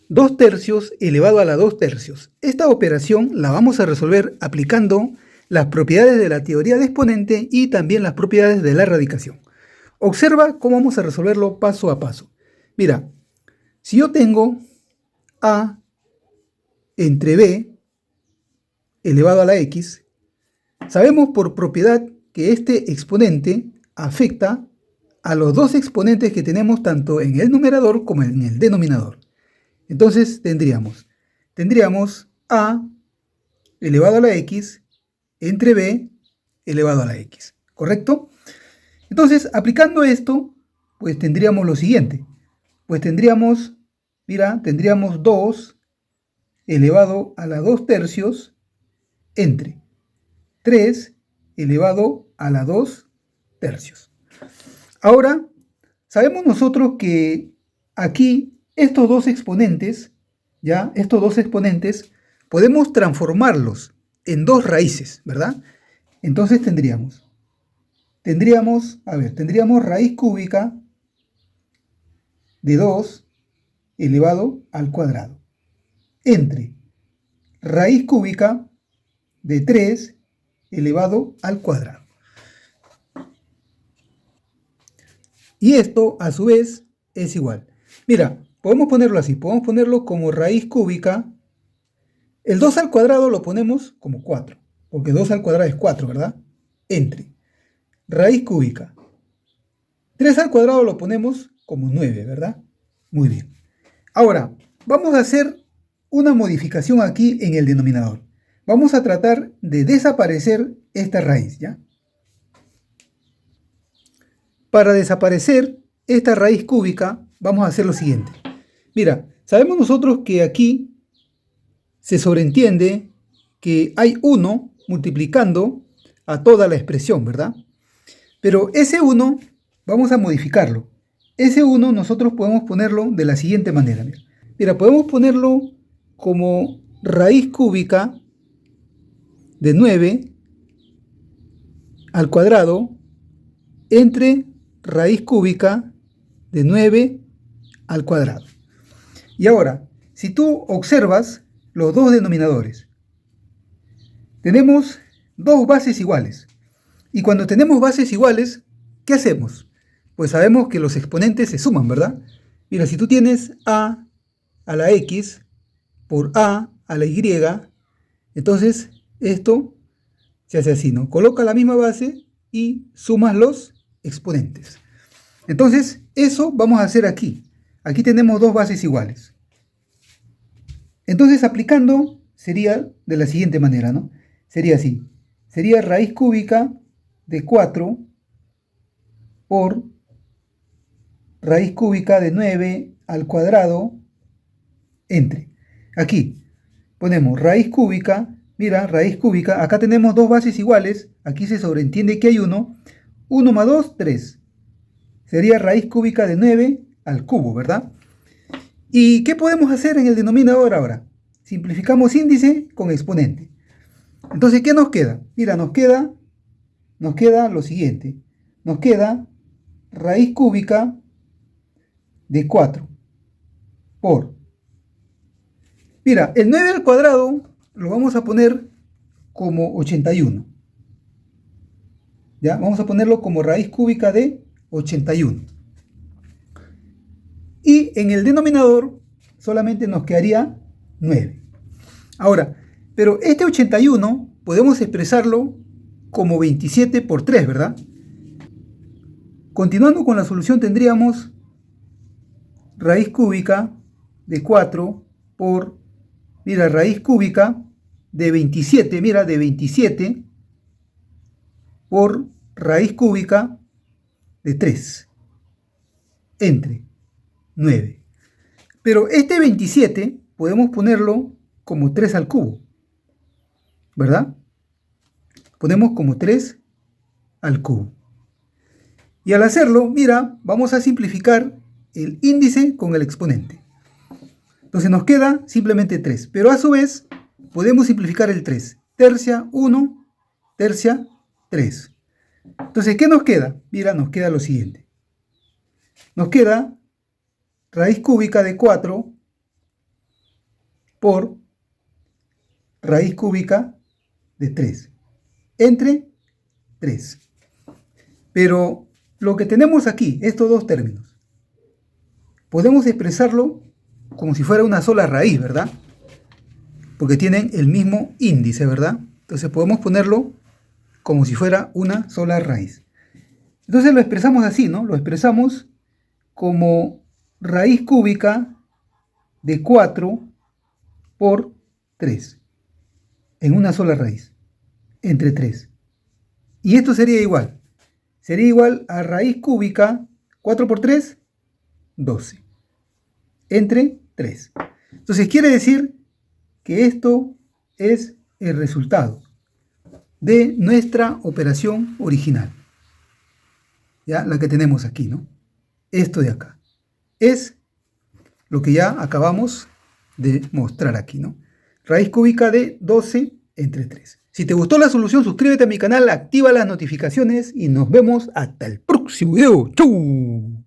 2 tercios elevado a la 2 tercios. Esta operación la vamos a resolver aplicando las propiedades de la teoría de exponente y también las propiedades de la radicación. Observa cómo vamos a resolverlo paso a paso. Mira, si yo tengo a entre b elevado a la x, sabemos por propiedad que este exponente afecta a los dos exponentes que tenemos tanto en el numerador como en el denominador. Entonces tendríamos a elevado a la x entre b elevado a la x, ¿correcto? Entonces, aplicando esto, pues tendríamos lo siguiente. Pues tendríamos 2 elevado a la 2 tercios entre 3 elevado a la 2 tercios. Ahora, sabemos nosotros que aquí estos dos exponentes, podemos transformarlos en dos raíces, ¿verdad? Entonces tendríamos raíz cúbica de 2 elevado al cuadrado entre raíz cúbica de 3 elevado al cuadrado. Y esto, a su vez, es igual. Mira, podemos ponerlo así, podemos ponerlo como raíz cúbica. El 2 al cuadrado lo ponemos como 4, porque 2 al cuadrado es 4, ¿verdad? Entre raíz cúbica. 3 al cuadrado lo ponemos como 9, ¿verdad? Muy bien. Ahora, vamos a hacer una modificación aquí en el denominador. Vamos a tratar de desaparecer esta raíz, ¿ya? Para desaparecer esta raíz cúbica, vamos a hacer lo siguiente. Mira, sabemos nosotros que aquí se sobreentiende que hay 1 multiplicando a toda la expresión, ¿verdad? Pero ese 1 vamos a modificarlo. Ese 1 nosotros podemos ponerlo de la siguiente manera. Mira, podemos ponerlo como raíz cúbica de 9 al cuadrado entre raíz cúbica de 9 al cuadrado. Y ahora, si tú observas los dos denominadores, tenemos dos bases iguales. Y cuando tenemos bases iguales, ¿qué hacemos? Pues sabemos que los exponentes se suman, ¿verdad? Mira, si tú tienes a la x por a la y, entonces esto se hace así, ¿no? Coloca la misma base y sumas los exponentes. Entonces, eso vamos a hacer aquí. Aquí tenemos dos bases iguales. Entonces, aplicando, sería de la siguiente manera, ¿no? Sería así. Sería raíz cúbica de 4 por raíz cúbica de 9 al cuadrado entre. Aquí ponemos raíz cúbica. Mira, raíz cúbica. Acá tenemos dos bases iguales. Aquí se sobreentiende que hay 1. 1 más 2, 3. Sería raíz cúbica de 9 al cubo, ¿verdad? ¿Y qué podemos hacer en el denominador ahora? Simplificamos índice con exponente. Entonces, ¿qué nos queda? Mira, nos queda lo siguiente. Nos queda raíz cúbica de 4 por... Mira, el 9 al cuadrado lo vamos a poner como 81. ¿Ya? Vamos a ponerlo como raíz cúbica de 81. Y en el denominador solamente nos quedaría 9. Ahora, pero este 81 podemos expresarlo como 27 por 3, ¿verdad? Continuando con la solución tendríamos raíz cúbica de 4 por, mira, raíz cúbica de 27, mira, de 27 por raíz cúbica de 3 entre 9. Pero este 27 podemos ponerlo como 3 al cubo, ¿verdad? Ponemos como 3 al cubo. Y al hacerlo, mira, vamos a simplificar el índice con el exponente. Entonces nos queda simplemente 3. Pero a su vez, podemos simplificar el 3. Tercia 1, tercia 3. Entonces, ¿qué nos queda? Mira, nos queda lo siguiente. Nos queda raíz cúbica de 4 por raíz cúbica de 3 entre 3. Pero lo que tenemos aquí, estos dos términos, podemos expresarlo como si fuera una sola raíz, ¿verdad? Porque tienen el mismo índice, ¿verdad? Entonces podemos ponerlo como si fuera una sola raíz. Entonces lo expresamos así, ¿no? Lo expresamos como raíz cúbica de 4 por 3, en una sola raíz, entre 3. Y esto sería igual a raíz cúbica, 4 por 3, 12, entre 3. Entonces quiere decir que esto es el resultado de nuestra operación original. Ya, la que tenemos aquí, ¿no? Esto de acá es lo que ya acabamos de mostrar aquí, ¿no? Raíz cúbica de 12 entre 3. Si te gustó la solución, suscríbete a mi canal, activa las notificaciones y nos vemos hasta el próximo video. ¡Chau!